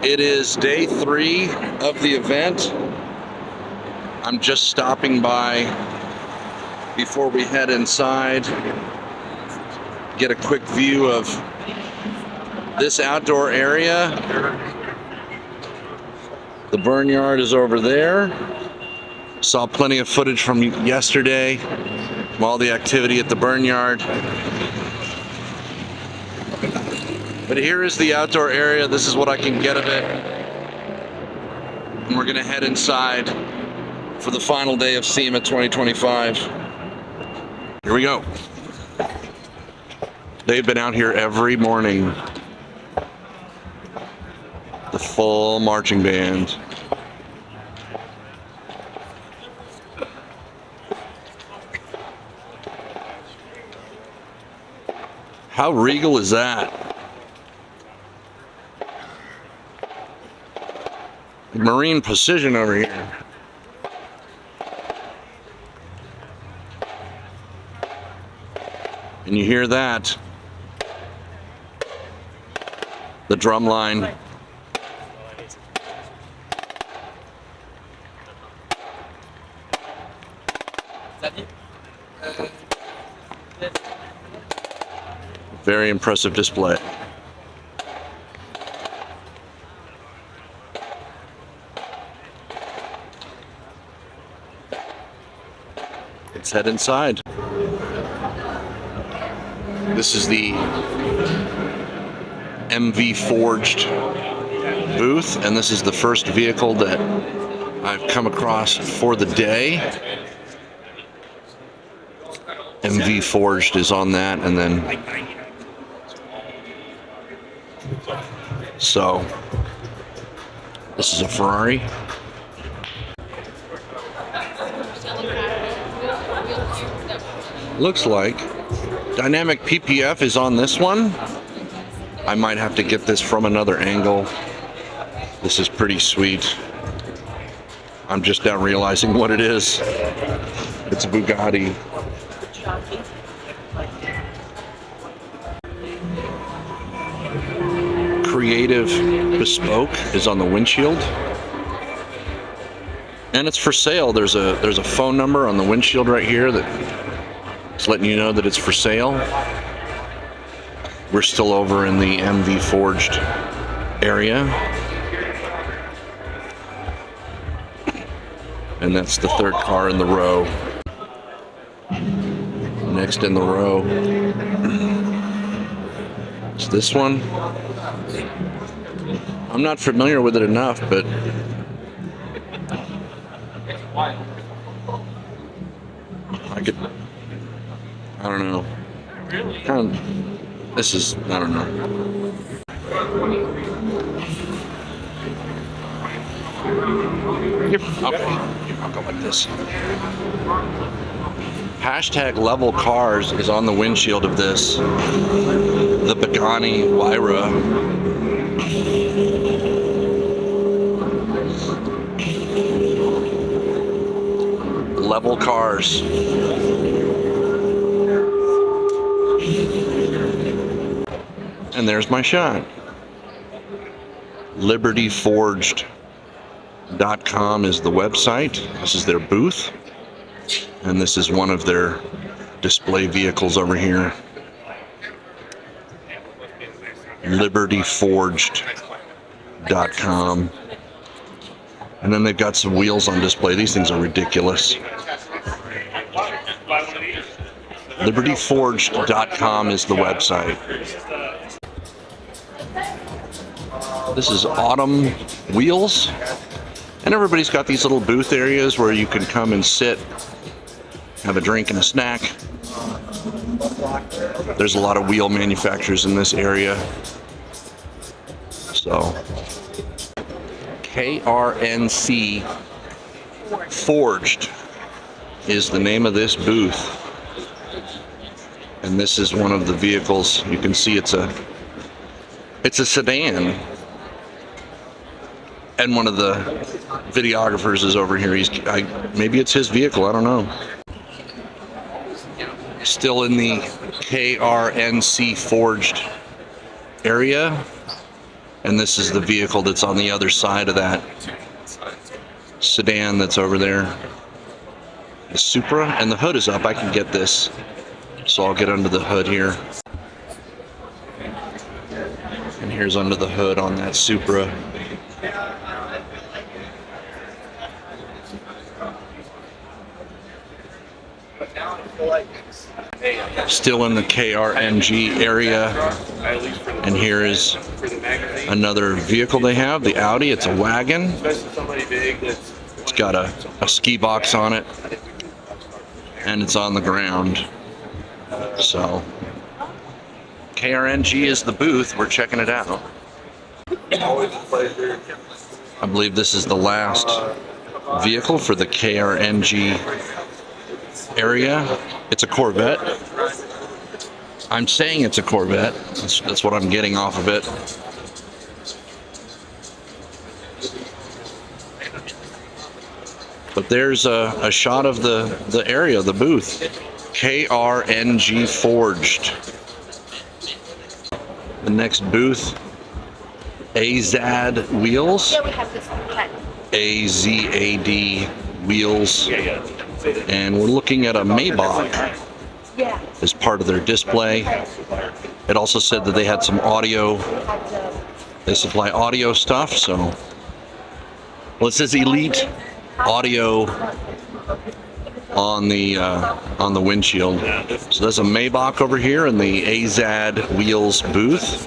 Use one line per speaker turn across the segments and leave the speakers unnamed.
It is day 3 of the event. I'm just stopping by before we head inside, get a quick view of this outdoor area. The burn yard is over there. Saw plenty of footage from yesterday, all the activity at the burn yard. But here is the outdoor area. This is what I can get of it. And we're gonna head inside for the final day of SEMA 2025. Here we go. They've been out here every morning. The full marching band. How regal is that? Marine precision over here. And you hear that? The drum line. Very impressive display. Let's head inside. This is the MV Forged booth, and this is the first vehicle that I've come across for the day. MV Forged is on that, and then so this is a Ferrari. Looks like dynamic PPF is on this one. I might have to get this from another angle. This is pretty sweet. I'm just now realizing what it is. It's a Bugatti. Creative Bespoke is on the windshield. And it's for sale. There's a phone number on the windshield right here that's letting you know that it's for sale. We're still over in the MV Forged area. And that's the third car in the row. Next in the row is this one. I'm not familiar with it enough, but I don't know. This is, I don't know. Okay, I'll go like this. Hashtag level cars is on the windshield of this. The Pagani Huayra. Level cars. And there's my shot. LibertyForged.com is the website. This is their booth. And this is one of their display vehicles over here. LibertyForged.com. And then they've got some wheels on display. These things are ridiculous. LibertyForged.com is the website. This is Autumn Wheels. And everybody's got these little booth areas where you can come and sit, have a drink and a snack. There's a lot of wheel manufacturers in this area. So, KRNC Forged is the name of this booth. And this is one of the vehicles. You can see it's a sedan. And one of the videographers is over here. Maybe it's his vehicle, I don't know. Still in the KRNC Forged area. And this is the vehicle that's on the other side of that sedan that's over there. The Supra, and the hood is up. I can get this. So I'll get under the hood here. And here's under the hood on that Supra. Still in the KRNG area. And here is another vehicle they have, the Audi. It's a wagon. It's got a ski box on it. And it's on the ground. So KRNG is the booth. We're checking it out. I believe this is the last vehicle for the KRNG area. It's a Corvette. I'm saying it's a Corvette. That's what I'm getting off of it. But there's a shot of the area, the booth. KRNG Forged. The next booth, AZAD Wheels.
Yeah, we have this one.
AZAD Wheels. And we're looking at a Maybach as part of their display. It also said that they had some audio. They supply audio stuff, so. Well, it says Elite Audio on the windshield. So there's a Maybach over here in the AZAD Wheels booth.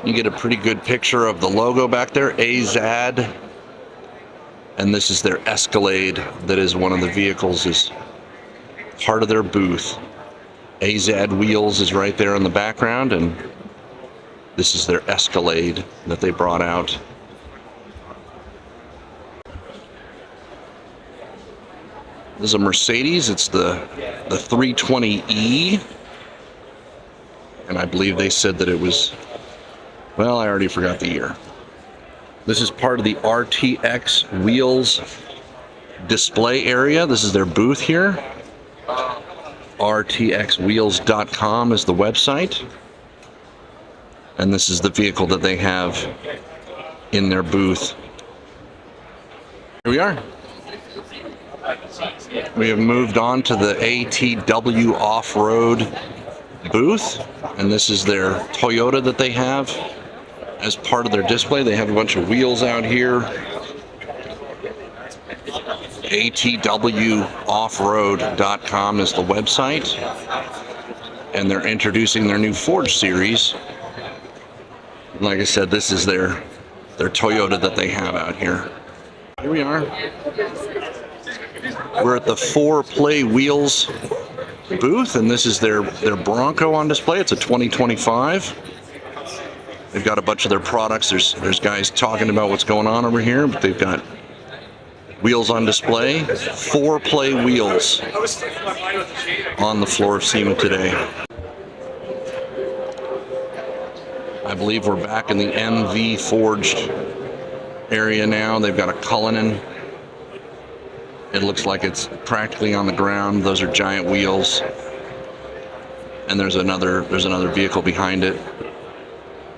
You get a pretty good picture of the logo back there, AZAD. And this is their Escalade that is one of the vehicles, is part of their booth. AZAD Wheels is right there in the background, and this is their Escalade that they brought out. This is a Mercedes. It's the 320e. And I believe they said that it was, well, I already forgot the year. This is part of the RTX Wheels display area. This is their booth here. RTXWheels.com is the website. And this is the vehicle that they have in their booth. Here we are. We have moved on to the ATW Off-Road booth. And this is their Toyota that they have as part of their display. They have a bunch of wheels out here. ATWoffroad.com is the website. And they're introducing their new Forge series. Like I said, this is their Toyota that they have out here. Here we are. We're at the 4Play Wheels booth, and this is their Bronco on display. It's a 2025. They've got a bunch of their products. There's guys talking about what's going on over here, but they've got wheels on display. 4Play Wheels on the floor of SEMA today. I believe we're back in the MV Forged area now. They've got a Cullinan. It looks like it's practically on the ground. Those are giant wheels. And there's another vehicle behind it.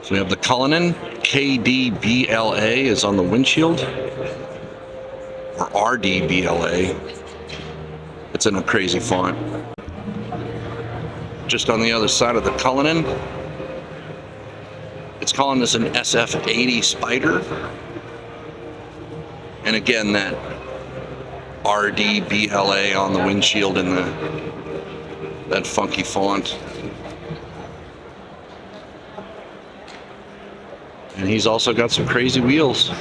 So we have the Cullinan. KDBLA is on the windshield. Or RDBLA. It's in a crazy font. Just on the other side of the Cullinan, it's calling this an SF80 Spider. And again, that RDBLA on the windshield in that funky font. And he's also got some crazy wheels.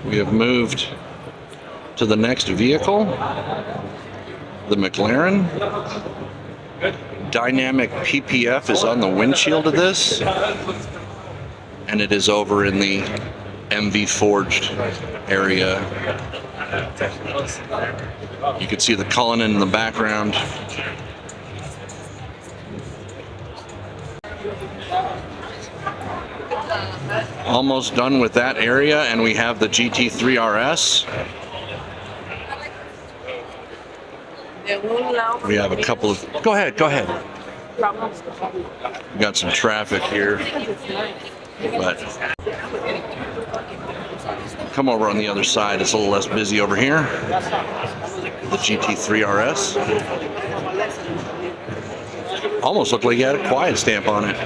We have moved to the next vehicle, the McLaren. Dynamic PPF is on the windshield of this, and it is over in the MV Forged area. You can see the Cullinan in the background. Almost done with that area, and we have the GT3 RS. We have a couple of... Go ahead. We got some traffic here, but come over on the other side. It's a little less busy over here. The GT3 RS. Almost looked like it had a quiet stamp on it.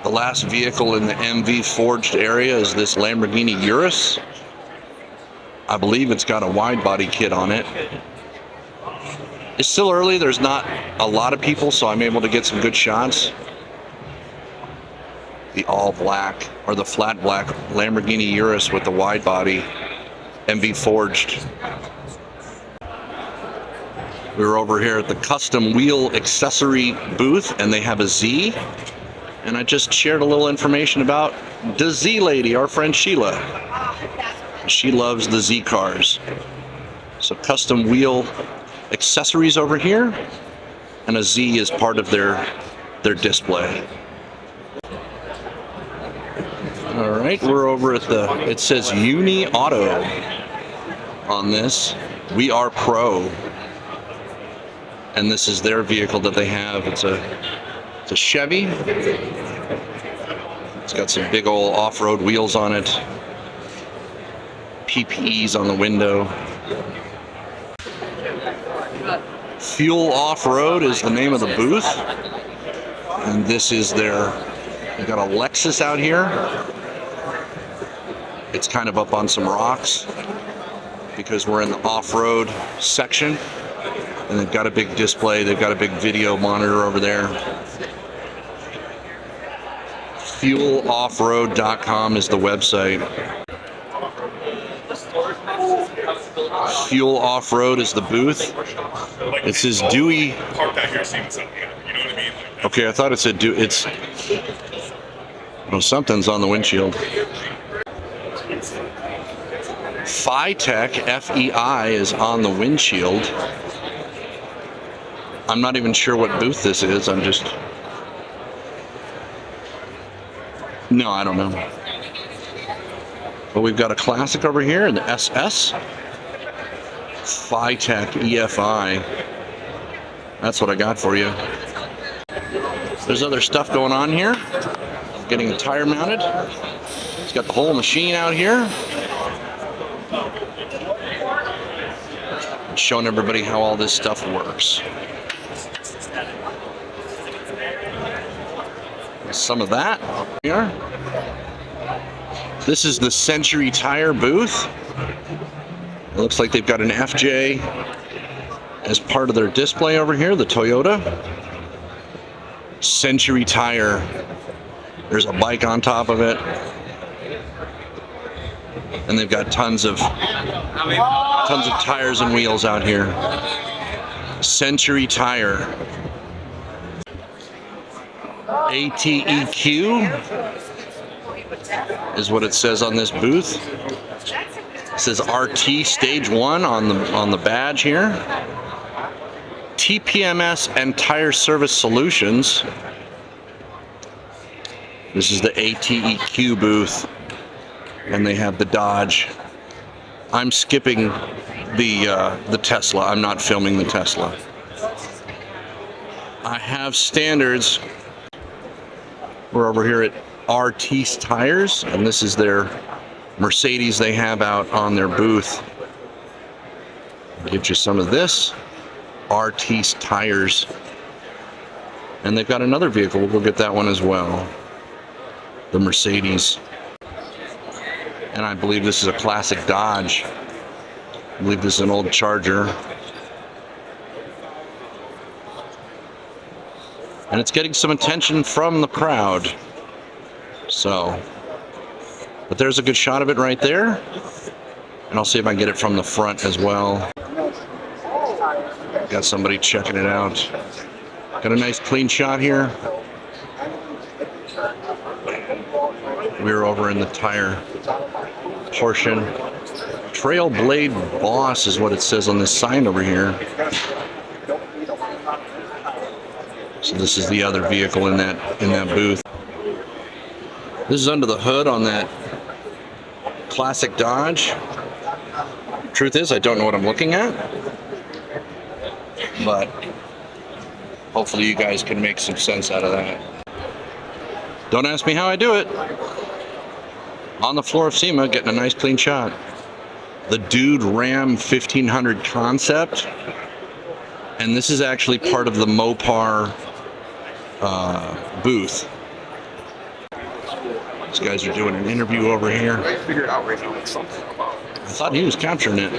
The last vehicle in the MV forged area is this Lamborghini Urus. I believe it's got a wide body kit on it. It's still early, there's not a lot of people, so I'm able to get some good shots. The all black, or the flat black Lamborghini Urus with the wide body, MV forged. We were over here at the custom wheel accessory booth, and they have a Z. And I just shared a little information about the Z lady, our friend Sheila. She loves the Z cars. So custom wheel accessories over here, and a Z is part of their display. All right, we're over at the, it says Uni Auto on this. We are Pro. And this is their vehicle that they have. It's a Chevy. It's got some big old off-road wheels on it. PPEs on the window. Fuel Off-Road is the name of the booth. And this is their, they've got a Lexus out here. It's kind of up on some rocks because we're in the off-road section. And they've got a big display. They've got a big video monitor over there. FuelOffroad.com is the website. Fuel Off-Road is the booth. It says Dewey. Okay, I thought it said Dewey. It's, well, something's on the windshield. FITech, F-E-I, is on the windshield. I'm not even sure what booth this is. I'm just... No, I don't know. But we've got a classic over here in the SS. FITech, EFI. That's what I got for you. There's other stuff going on here. Getting a tire mounted. It's got the whole machine out here. Showing everybody how all this stuff works. Some of that here. This is the Century Tire booth. It looks like they've got an FJ as part of their display over here, the Toyota. Century Tire. There's a bike on top of it. And they've got tons of tires and wheels out here. Century Tire. ATEQ is what it says on this booth. It says RT Stage 1 on the badge here. TPMS and Tire Service Solutions. This is the ATEQ booth, and they have the Dodge. I'm skipping the Tesla. I'm not filming the Tesla. I have standards. We're over here at RT Tires, and this is their Mercedes they have out on their booth. I'll get you some of this. RT Tires. And they've got another vehicle. We'll get that one as well. The Mercedes. And I believe this is a classic Dodge. I believe this is an old Charger. And it's getting some attention from the crowd. So, but there's a good shot of it right there. And I'll see if I can get it from the front as well. Got somebody checking it out. Got a nice clean shot here. We're over in the tire portion. Trailblade Boss is what it says on this sign over here. So this is the other vehicle in that booth. This is under the hood on that classic Dodge. Truth is, I don't know what I'm looking at. but hopefully you guys can make some sense out of that. Don't ask me how I do it. On the floor of SEMA, getting a nice clean shot. The Dude Ram 1500 concept, and this is actually part of the Mopar booth. These guys are doing an interview over here. I thought he was capturing it.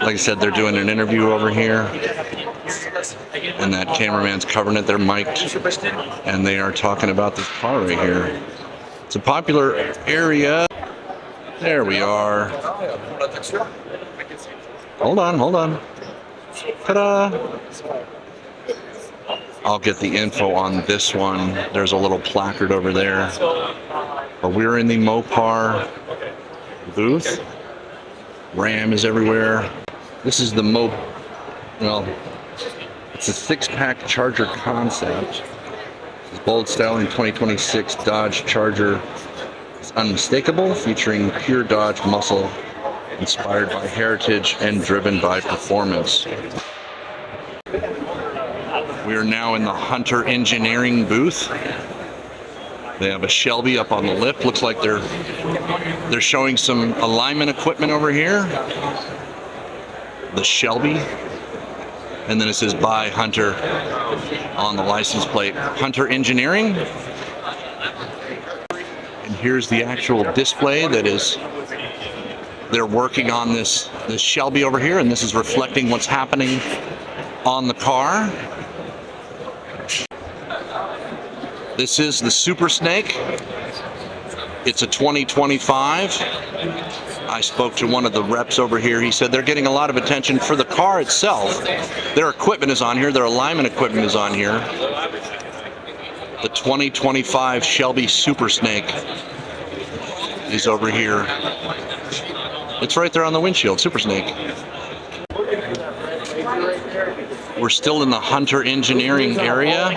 Like I said, they're doing an interview over here, and that cameraman's covering it. They're mic'd, and they are talking about this car right here. It's a popular area. There we are. Hold on. Ta-da! I'll get the info on this one. There's a little placard over there. But we're in the Mopar booth. Ram is everywhere. This is the it's a 6-pack Charger concept. This bold styling 2026 Dodge Charger is unmistakable, featuring pure Dodge muscle, inspired by heritage and driven by performance. We are now in the Hunter Engineering booth. They have a Shelby up on the lip. Looks like they're showing some alignment equipment over here. The Shelby. And then it says by Hunter on the license plate. Hunter Engineering. And here's the actual display that is, they're working on this Shelby over here, and this is reflecting what's happening on the car. This is the Super Snake. It's a 2025. I spoke to one of the reps over here. He said they're getting a lot of attention for the car itself. Their equipment is on here. Their alignment equipment is on here. The 2025 Shelby Super Snake is over here. It's right there on the windshield, Super Snake. We're still in the Hunter Engineering area.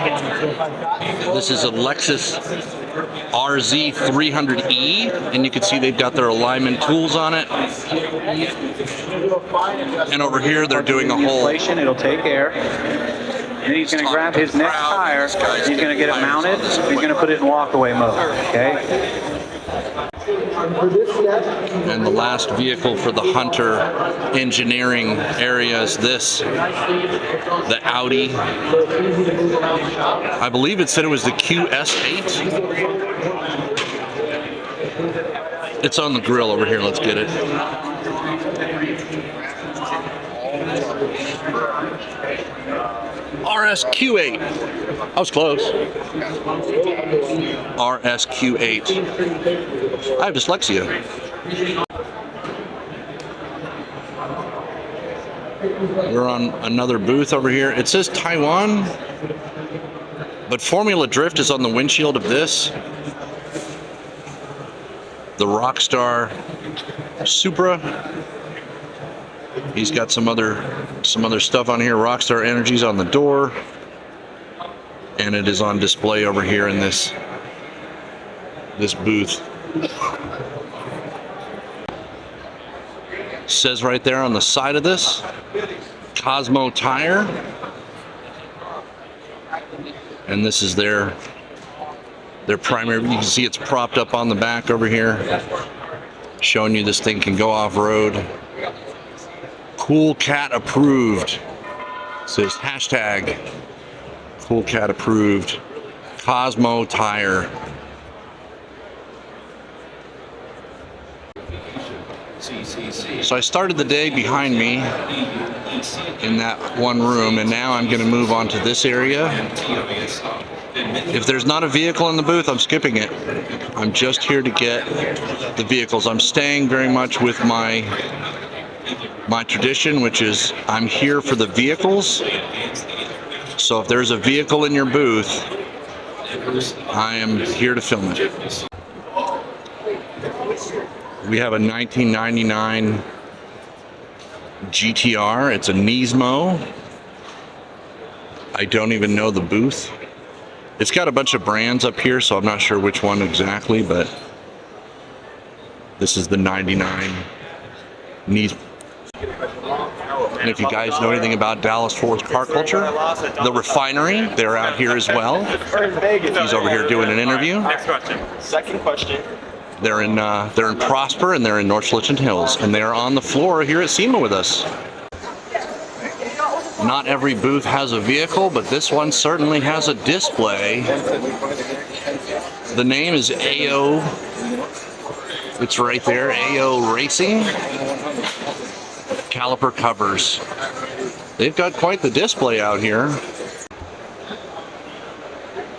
This is a Lexus RZ 300E, and you can see they've got their alignment tools on it. And over here, they're doing a whole...
It'll take air. And he's going to grab his next tire. He's going to get it mounted. He's going to put it in walkaway mode. Okay.
And the last vehicle for the Hunter Engineering area is this, the Audi. I believe it said it was the QS8. It's on the grill over here. Let's get it. RSQ8. I was close. RSQ8. I have dyslexia. We're on another booth over here. It says Taiwan, but Formula Drift is on the windshield of this. The Rockstar Supra. He's got some other stuff on here. Rockstar Energy's on the door, and it is on display over here in this booth. Says right there on the side of this, Cosmo Tire, and this is their primary. You can see it's propped up on the back over here, showing you this thing can go off-road. Cool Cat approved. It says hashtag Cool Cat approved. Cosmo Tire. So I started the day behind me in that one room, and now I'm going to move on to this area. If there's not a vehicle in the booth, I'm skipping it. I'm just here to get the vehicles. I'm staying very much with my tradition, which is I'm here for the vehicles. So if there's a vehicle in your booth, I am here to film it. We have a 1999 GTR. It's a Nismo. I don't even know the booth. It's got a bunch of brands up here, so I'm not sure which one exactly, but this is the 99 Neat. And if you guys know anything about Dallas-Fort Worth car culture, the refinery, they're out here as well. He's over here doing an interview.
Next question. Second question.
They're in Prosper and they're in North Richland Hills, and they're on the floor here at SEMA with us. Not every booth has a vehicle, but this one certainly has a display. The name is AO. It's right there, AO Racing. Caliper covers. They've got quite the display out here.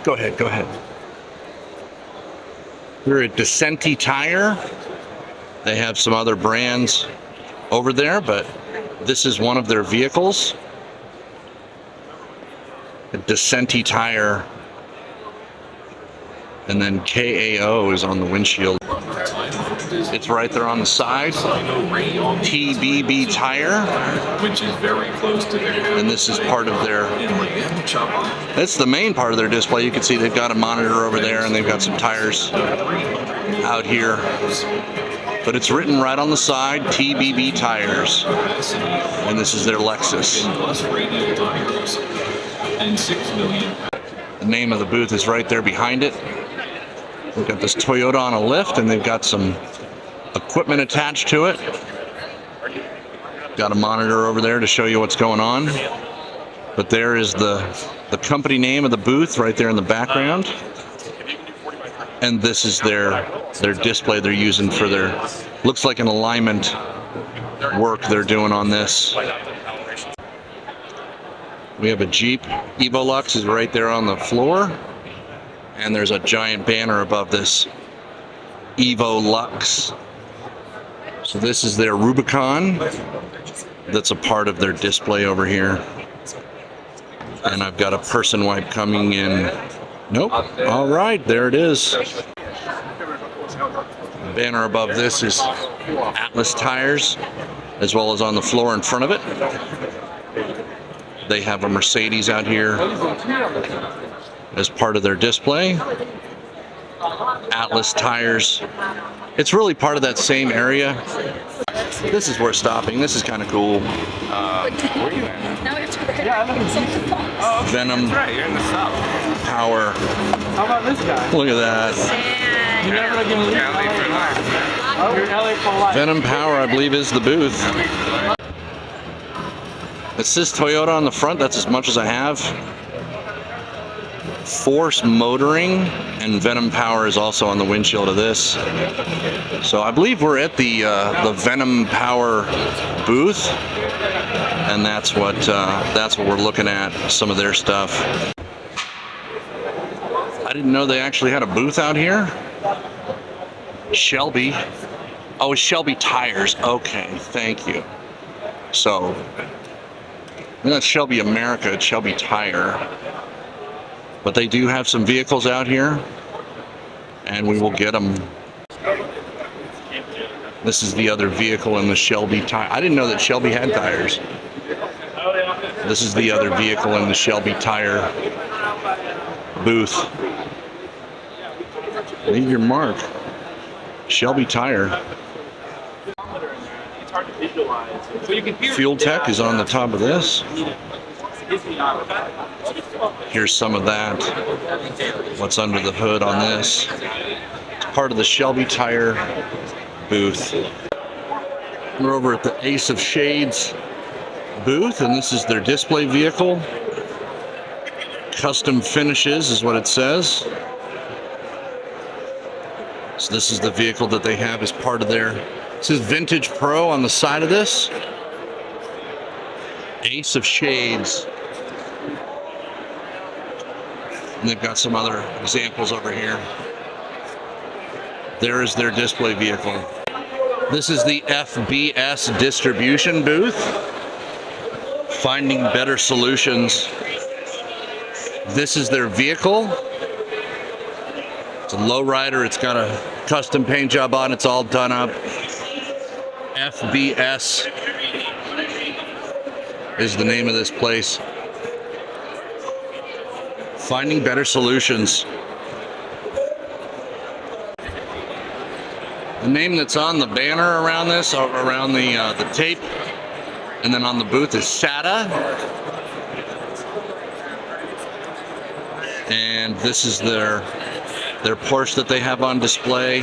Go ahead, go ahead. We're at Descenti Tire. They have some other brands over there, but this is one of their vehicles. Descenti Tire. And then KAO is on the windshield. It's right there on the side. TBB Tire.
Which is very close to their.
And this is part of their. That's the main part of their display. You can see they've got a monitor over there and they've got some tires out here. But it's written right on the side, TBB Tires. And this is their Lexus.
And 6 million.
The name of the booth is right there behind it. We've got this Toyota on a lift, and they've got some equipment attached to it. Got a monitor over there to show you what's going on. But there is the company name of the booth right there in the background. And this is their display they're using for their, looks like an alignment work they're doing on this. We have a Jeep. Evolux is right there on the floor. And there's a giant banner above this, Evo Lux. So this is their Rubicon. That's a part of their display over here. And I've got a person wipe coming in. Nope. All right, there it is. The banner above this is Atlas Tires, as well as on the floor in front of it. They have a Mercedes out here as part of their display. Atlas Tires. It's really part of that same area. This is where stopping. This is kind of cool.
Where are you at?
Now we have to go.
Venom
That's right, you're in the south.
Power.
How about this guy?
Look at that.
You're never going to leave
LA for life.
You're LA for life.
Venom Power, I believe, is the booth. It says Toyota on the front. That's as much as I have. Force Motoring and Venom Power is also on the windshield of this. So I believe we're at the Venom Power booth, and that's what we're looking at. Some of their stuff. I didn't know they actually had a booth out here. Shelby. Oh, it's Shelby Tires. Okay, thank you. So, not Shelby America, it's Shelby Tire. But they do have some vehicles out here, and we will get them. This is the other vehicle in the Shelby Tire. I didn't know that Shelby had tires. This is the other vehicle in the Shelby Tire booth. Leave your mark. Shelby Tire. Fuel Tech is on the top of this. Here's some of that. What's under the hood on this. It's part of the Shelby Tire booth. We're over at the Ace of Shades booth, and this is their display vehicle. Custom finishes is what it says. So this is the vehicle that they have as part of their, it says Vintage Pro on the side of this. Ace of Shades. And they've got some other examples over here. There is their display vehicle. This is the FBS distribution booth. Finding better solutions. This is their vehicle. It's a lowrider. It's got a custom paint job on. It's all done up. FBS is the name of this place. Finding better solutions. And name that's on the banner around this, around the tape, and then on the booth is SATA. And this is their Porsche that they have on display.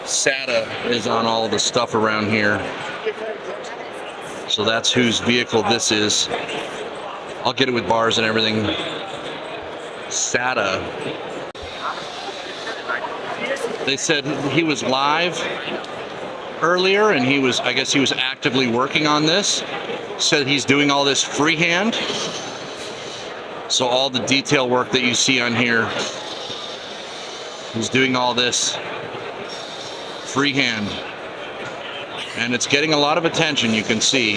SATA is on all the stuff around here. So that's whose vehicle this is. I'll get it with bars and everything. SATA. They said he was live earlier, and I guess he was actively working on this. Said he's doing all this freehand. So all the detail work that you see on here, he's doing all this freehand. And it's getting a lot of attention, you can see.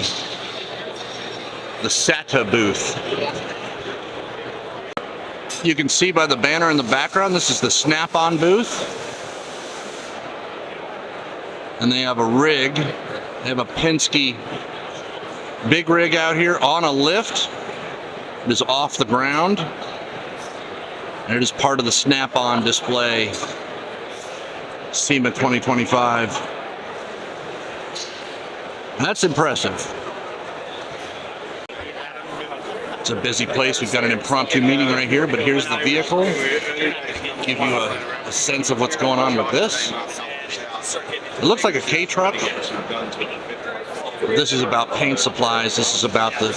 The SATA booth. You can see by the banner in the background, this is the Snap-on booth. And they have a rig. They have a Penske big rig out here on a lift. It is off the ground. And it is part of the Snap-on display. SEMA 2025. And that's impressive. It's a busy place. We've got an impromptu meeting right here, but here's the vehicle. Give you a sense of what's going on with this. It looks like a K-truck. This is about paint supplies. This is about the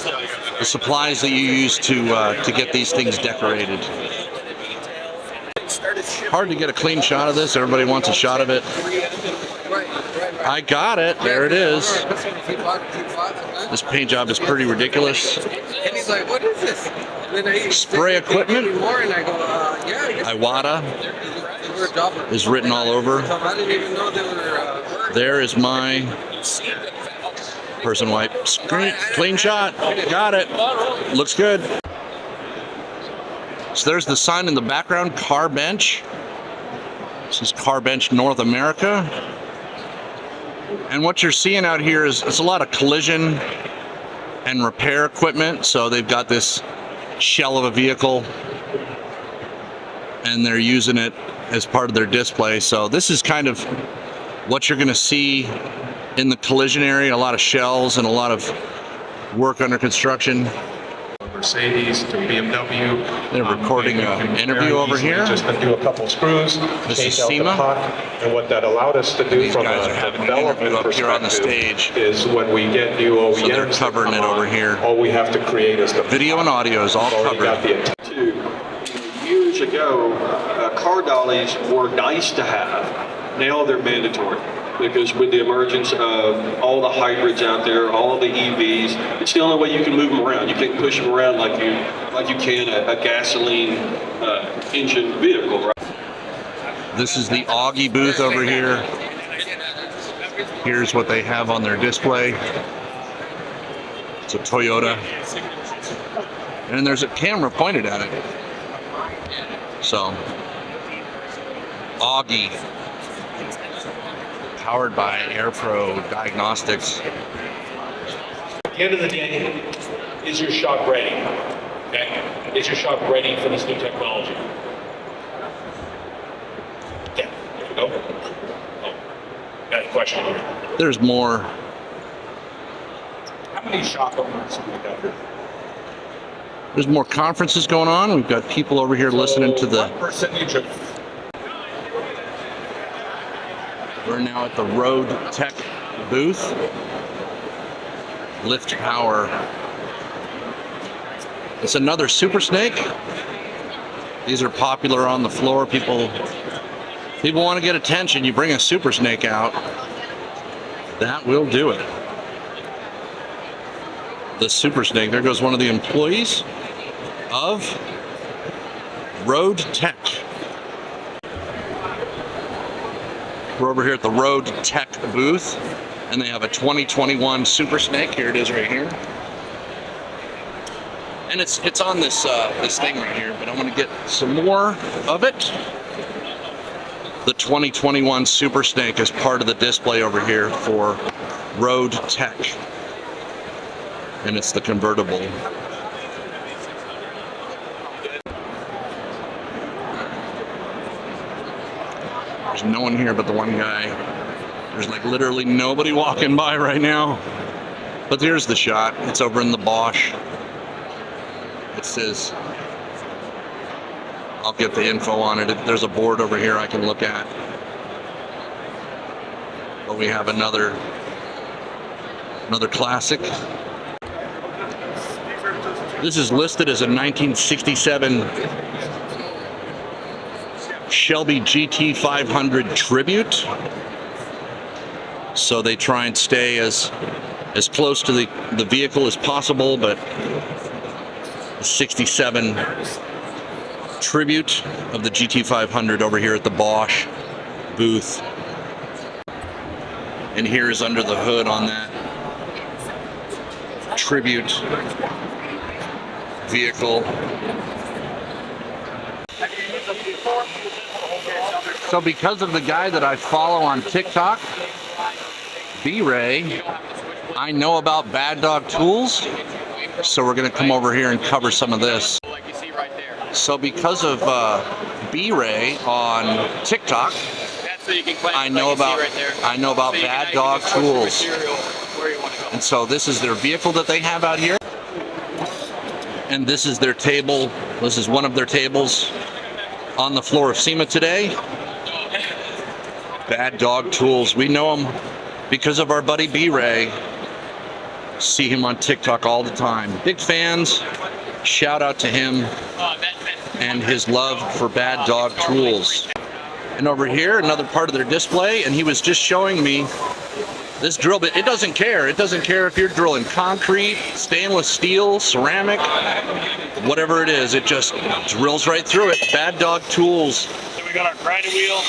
supplies that you use to get these things decorated. Hard to get a clean shot of this. Everybody wants a shot of it. I got it. There it is. This paint job is pretty ridiculous.
And he's like, what is this?
Spray equipment. Iwata is written all over.
I didn't even know they were.
There is my person wipe. Clean shot. Got it. Looks good. So there's the sign in the background, Car Bench. This is Car Bench North America. And what you're seeing out here is it's a lot of collision and repair equipment. So they've got this shell of a vehicle and they're using it as part of their display. So this is kind of what you're going to see in the collision area, a lot of shells and a lot of work under construction.
Mercedes to BMW.
They're recording an interview over here.
Just undo a couple screws,
This
change
is
out the
SEMA.
puck, and what that allowed us to do
These
from
guys are
a
having an interview
development
up here on the
perspective
stage.
is when we get new OEMs.
So they're covering
that
it
come
over
on,
here.
All we have to create is the
Video and audio is all
already got
covered.
the
Years ago, car dollies were nice to have. Now they're mandatory because with the emergence of all the hybrids out there, all the EVs, it's the only way you can move them around. You can't push them around like you can a gasoline engine vehicle, right?
This is the Augie booth over here. Here's what they have on their display. It's a Toyota. And there's a camera pointed at it. So, Augie, powered by AirPro Diagnostics.
At the end of the day, is your shop ready? Okay? Is your shop ready for this new technology? Yeah, there we go. Oh, got a question here.
There's more.
How many shop owners do we have here?
There's more conferences going on. We've got people over here listening to the.
What percentage of
We're now at the Road Tech booth. Lift Power. It's another Super Snake. These are popular on the floor. People want to get attention. You bring a Super Snake out, that will do it. The Super Snake. There goes one of the employees of Road Tech. We're over here at the Road Tech booth, and they have a 2021 Super Snake. Here it is right here. And it's on this this thing right here, but I'm going to get some more of it. The 2021 Super Snake is part of the display over here for Road Tech. And it's the convertible. There's no one here but the one guy. There's like literally nobody walking by right now. But here's the shot. It's over in the Bosch. It says, I'll get the info on it. There's a board over here I can look at. But we have another classic. This is listed as a 1967 Shelby GT 500 Tribute. So they try and stay as close to the vehicle as possible, but the 67 Tribute of the GT 500 over here at the Bosch booth. And here's under the hood on that Tribute vehicle. So because of the guy that I follow on TikTok, B-Ray, I know about Bad Dog Tools, so we're going to come over here and cover some of this. So because of B-Ray on TikTok, I know about Bad Dog Tools. And so this is their vehicle that they have out here. And this is their table. This is one of their tables on the floor of SEMA today. Bad Dog Tools. We know them because of our buddy B-Ray. See him on TikTok all the time. Big fans. Shout out to him and his love for Bad Dog Tools. And over here, another part of their display, and he was just showing me this drill bit. It doesn't care. It doesn't care if you're drilling concrete, stainless steel, ceramic, whatever it is. It just drills right through it. Bad Dog Tools.
So we got our grinder wheel.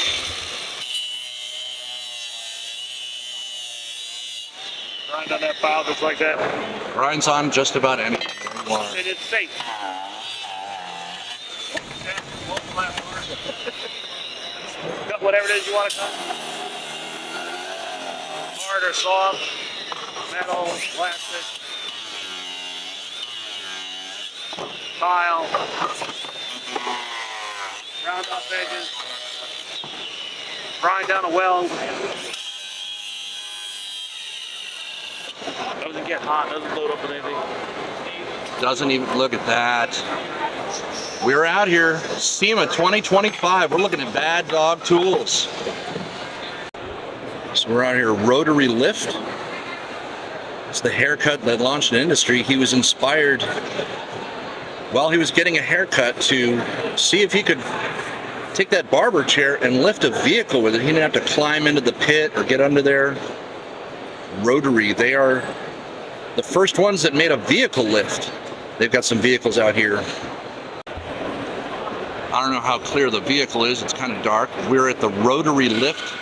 Grind on that file just like that.
Grinds on just about anything.
And it's safe. Cut whatever it is you want to cut. Hard or soft, metal, plastic, tile, round off edges, grind down a weld. Doesn't get hot, doesn't load up with anything.
Doesn't even look at that. We're out here, SEMA 2025. We're looking at Bad Dog Tools. So we're out here, Rotary Lift. It's the haircut that launched an industry. He was inspired while he was getting a haircut to see if he could take that barber chair and lift a vehicle with it. He didn't have to climb into the pit or get under there. Rotary, they are the first ones that made a vehicle lift. They've got some vehicles out here. I don't know how clear the vehicle is. It's kind of dark. We're at the Rotary Lift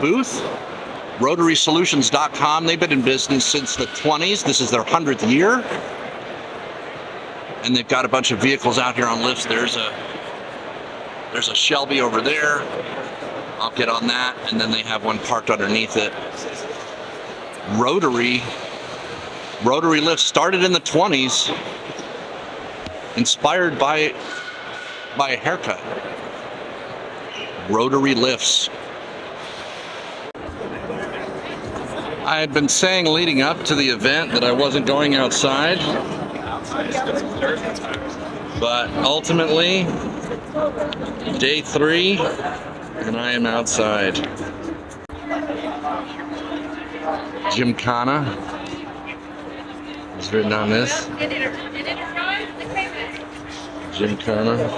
booth. RotarySolutions.com. They've been in business since the 20s. This is their 100th year. And they've got a bunch of vehicles out here on lifts. There's a Shelby over there. I'll get on that. And then they have one parked underneath it. Rotary Lift started in the 20s. Inspired by a haircut. Rotary Lifts. I had been saying leading up to the event that I wasn't going outside, but ultimately, day 3, and I am outside. Gymkhana is written on this. Gymkhana.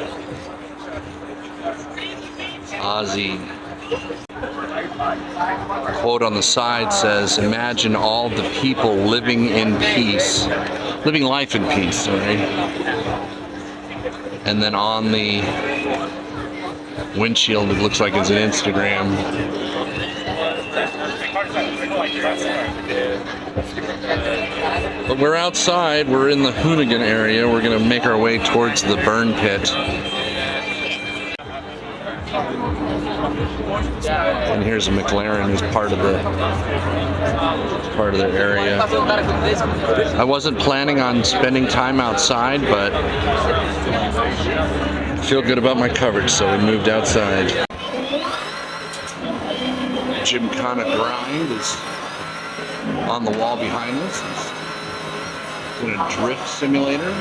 Ozzy. Quote on the side says, "Imagine all the people living in peace, living life in peace." Right? And then on the windshield, it looks like it's an Instagram. But we're outside. We're in the Hoonigan area. We're gonna make our way towards the burn pit. And here's a McLaren who's part of the area. I wasn't planning on spending time outside, but I feel good about my coverage, so we moved outside. Gymkhana Grind is on the wall behind us. It's in a drift simulator.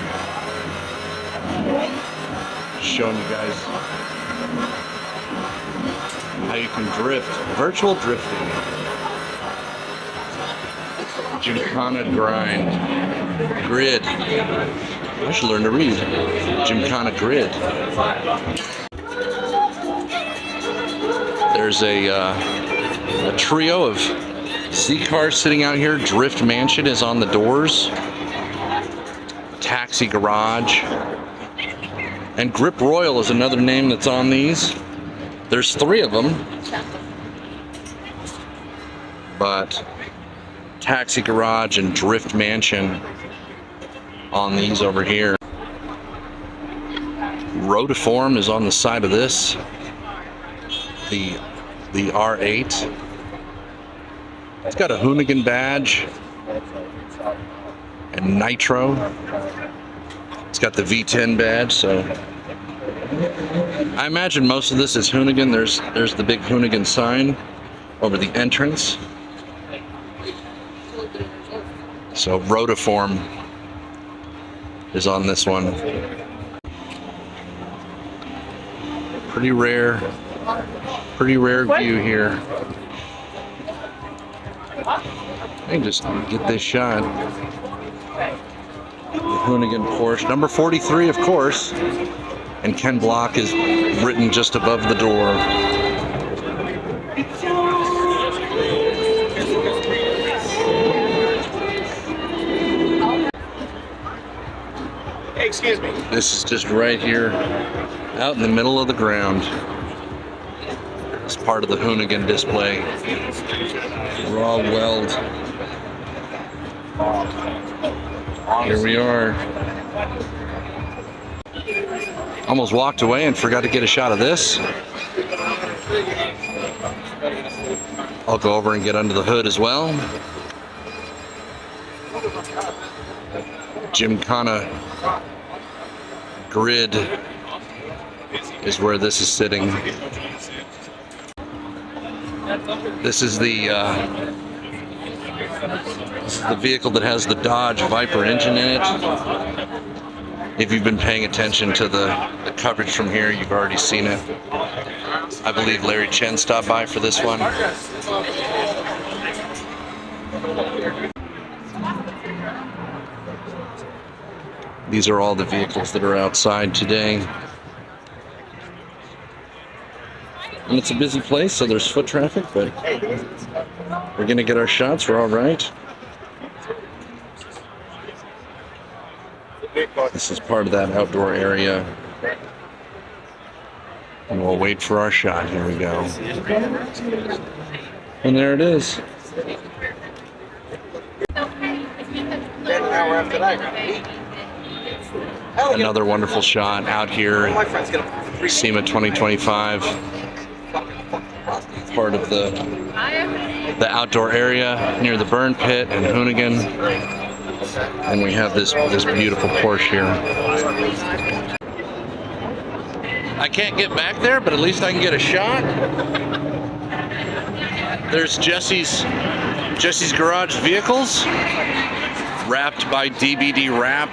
Just showing you guys how you can drift. Virtual drifting. Gymkhana Grind. Grid. I should learn to read. Gymkhana Grid. There's a trio of Z-cars sitting out here. Drift Mansion is on the doors. Taxi Garage. And Grip Royal is another name that's on these. There's 3 of them. But Taxi Garage and Drift Mansion on these over here. Rotiform is on the side of this. The R8. It's got a Hoonigan badge and Nitro. It's got the V10 badge, so I imagine most of this is Hoonigan. There's the big Hoonigan sign over the entrance. So Rotiform is on this one. Pretty rare view here. I can just get this shot. The Hoonigan Porsche, number 43, of course. And Ken Block is written just above the door.
Hey, excuse me.
This is just right here, out in the middle of the ground. It's part of the Hoonigan display. Raw weld. Here we are. Almost walked away and forgot to get a shot of this. I'll go over and get under the hood as well. Gymkhana Grid is where this is sitting. This is the vehicle that has the Dodge Viper engine in it. If you've been paying attention to the coverage from here, you've already seen it. I believe Larry Chen stopped by for this one. These are all the vehicles that are outside today. And it's a busy place, so there's foot traffic, but we're gonna get our shots, we're all right. This is part of that outdoor area. And we'll wait for our shot. Here we go. And there it is. Another wonderful shot out here at SEMA 2025. Part of the outdoor area near the burn pit and Hoonigan. And we have this beautiful Porsche here. I can't get back there, but at least I can get a shot. There's Jesse's Garage Vehicles, wrapped by DBD Wrap.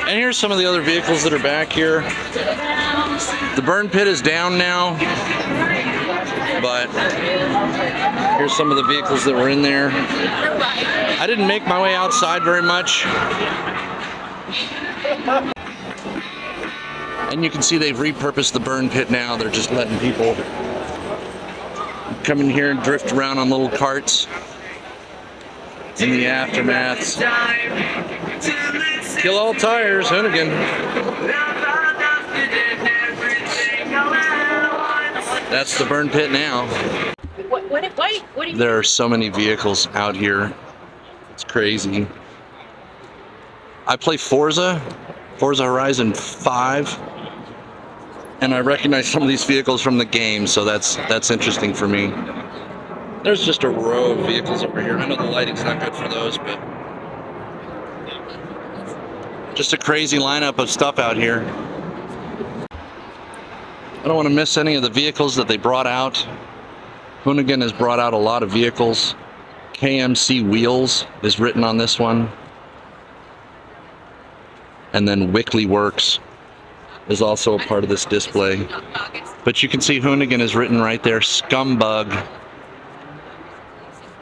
And here's some of the other vehicles that are back here. The burn pit is down now, but here's some of the vehicles that were in there. I didn't make my way outside very much. And you can see they've repurposed the burn pit now. They're just letting people come in here and drift around on little carts in the aftermath. Kill all tires, Hoonigan. That's the burn pit now. There are so many vehicles out here. It's crazy. I play Forza Horizon 5, and I recognize some of these vehicles from the game, so that's interesting for me. There's just a row of vehicles over here. I know the lighting's not good for those, but just a crazy lineup of stuff out here. I don't want to miss any of the vehicles that they brought out Hoonigan has brought out a lot of vehicles. KMC Wheels is written on this one. And then Wickley Works is also a part of this display. But you can see Hoonigan is written right there. Scumbug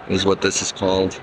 is what this is called.